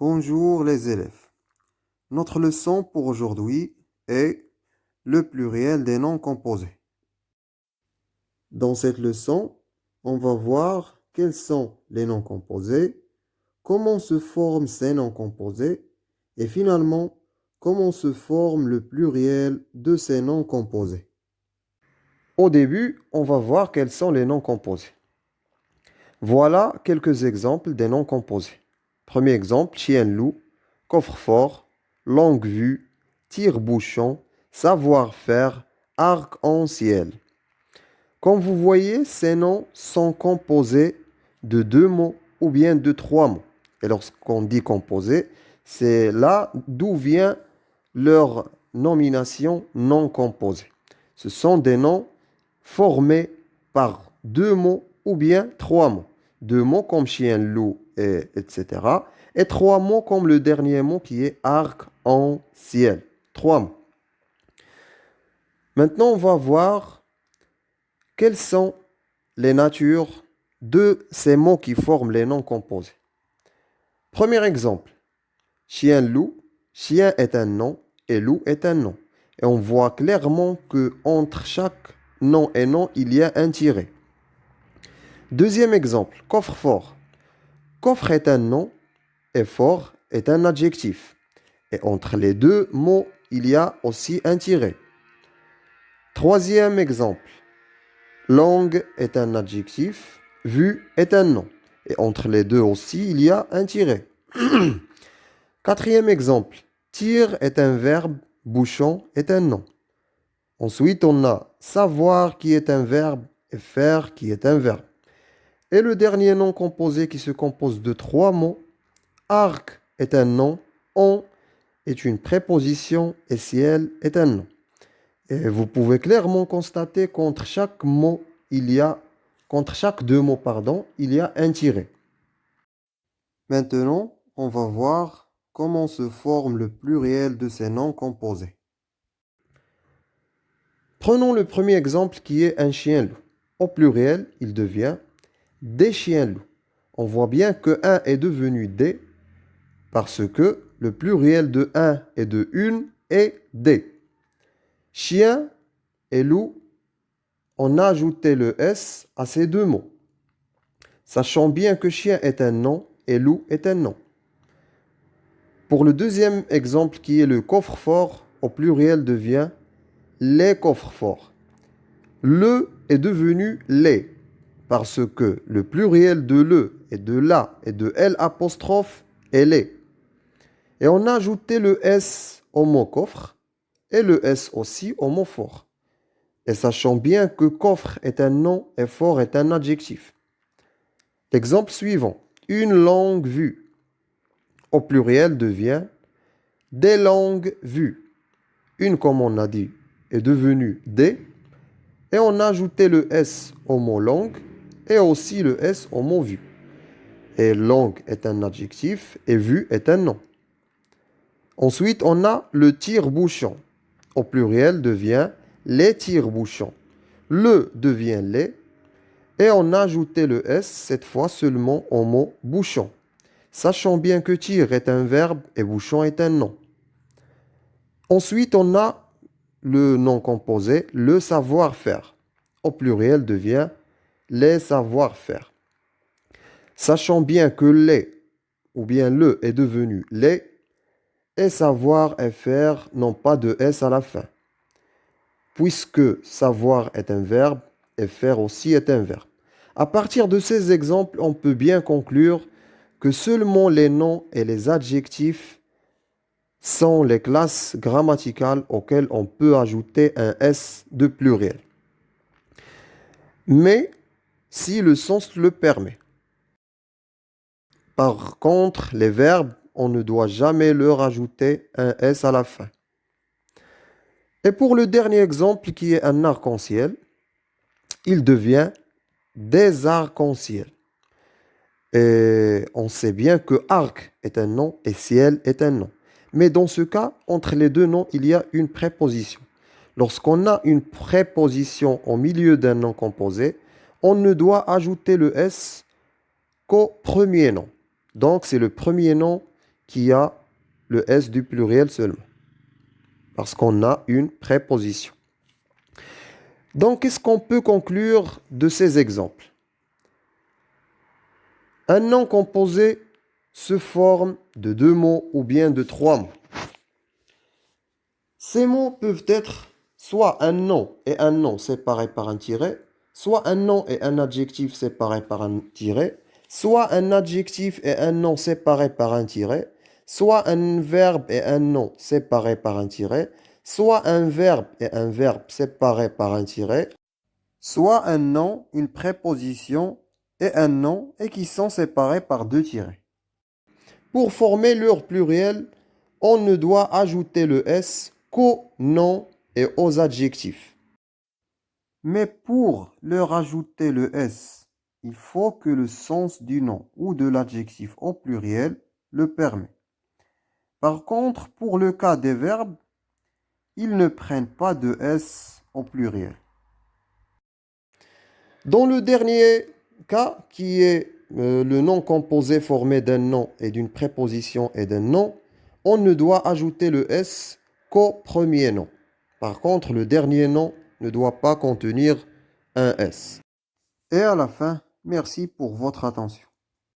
Bonjour les élèves. Notre leçon pour aujourd'hui est le pluriel des noms composés. Dans cette leçon, on va voir quels sont les noms composés, comment se forment ces noms composés et finalement, comment se forme le pluriel de ces noms composés. Au début, on va voir quels sont les noms composés. Voilà quelques exemples des noms composés. Premier exemple, chien-loup, coffre-fort, longue-vue, tire-bouchon, savoir-faire, arc-en-ciel. Comme vous voyez, ces noms sont composés de deux mots ou bien de trois mots. Et lorsqu'on dit composé, c'est là d'où vient leur nomination non composée. Ce sont des noms formés par deux mots ou bien trois mots. Deux mots comme chien, loup, etc. Et trois mots comme le dernier mot qui est arc-en-ciel. Trois mots. Maintenant, on va voir quelles sont les natures de ces mots qui forment les noms composés. Premier exemple, chien, loup. Chien est un nom et loup est un nom. Et on voit clairement que entre chaque nom et nom, il y a un tiret. Deuxième exemple, coffre-fort. Coffre est un nom et fort est un adjectif. Et entre les deux mots, il y a aussi un tiret. Troisième exemple, langue est un adjectif, vue est un nom. Et entre les deux aussi, il y a un tiret. Quatrième exemple, tire est un verbe, bouchon est un nom. Ensuite, on a savoir qui est un verbe et faire qui est un verbe. Et le dernier nom composé qui se compose de trois mots, arc est un nom, on est une préposition et ciel est un nom. Et vous pouvez clairement constater qu'entre chaque mot, contre chaque deux mots, il y a un tiret. Maintenant, on va voir comment se forme le pluriel de ces noms composés. Prenons le premier exemple qui est un chien-loup. Au pluriel, il devient des chiens-loups. On voit bien que un est devenu des parce que le pluriel de un et de une est des. Chien et loup, on a ajouté le S à ces deux mots. Sachant bien que chien est un nom et loup est un nom. Pour le deuxième exemple qui est le coffre-fort, au pluriel devient les coffres-forts. Le est devenu les parce que le pluriel de le et de la et de l apostrophe est les. Et on a ajouté le S au mot coffre et le S aussi au mot fort. Et sachant bien que coffre est un nom et fort est un adjectif. L'exemple suivant, une longue vue. Au pluriel devient des longues vues. Une, comme on a dit, est devenue des. Et on a ajouté le S au mot longue et aussi le S au mot vue. Et longue est un adjectif et vue est un nom. Ensuite, on a le tire-bouchon. Au pluriel devient les tire-bouchons. Le devient les. Et on a ajouté le S, cette fois seulement au mot bouchon. Sachant bien que tire est un verbe et bouchon est un nom. Ensuite, on a le nom composé, le savoir-faire. Au pluriel devient les savoir-faire. Sachant bien que les ou bien le est devenu les, et savoir et faire n'ont pas de S à la fin. Puisque savoir est un verbe et faire aussi est un verbe. À partir de ces exemples, on peut bien conclure que seulement les noms et les adjectifs sont les classes grammaticales auxquelles on peut ajouter un S de pluriel. Mais si le sens le permet. Par contre, les verbes, on ne doit jamais leur ajouter un S à la fin. Et pour le dernier exemple qui est un arc-en-ciel, il devient des arcs-en-ciel. Et on sait bien que arc est un nom et ciel est un nom. Mais dans ce cas, entre les deux noms, il y a une préposition. Lorsqu'on a une préposition au milieu d'un nom composé, on ne doit ajouter le S qu'au premier nom. Donc, c'est le premier nom qui a le S du pluriel seulement. Parce qu'on a une préposition. Donc, qu'est-ce qu'on peut conclure de ces exemples? Un nom composé se forme de 2 mots ou bien de 3 mots. Ces mots peuvent être soit un nom et un nom séparés par un tiret, soit un nom et un adjectif séparés par un tiret, soit un adjectif et un nom séparés par un tiret, soit un verbe et un nom séparés par un tiret, soit un verbe et un verbe séparés par un tiret, soit un nom, une préposition et un nom et qui sont séparés par 2 tirets. Pour former leur pluriel, on ne doit ajouter le S qu'aux noms et aux adjectifs. Mais pour leur ajouter le S, il faut que le sens du nom ou de l'adjectif au pluriel le permet. Par contre, pour le cas des verbes, ils ne prennent pas de S au pluriel. Dans le dernier cas, qui est le nom composé formé d'un nom et d'une préposition et d'un nom, on ne doit ajouter le S qu'au premier nom. Par contre, le dernier nom ne doit pas contenir un S. Et à la fin, merci pour votre attention.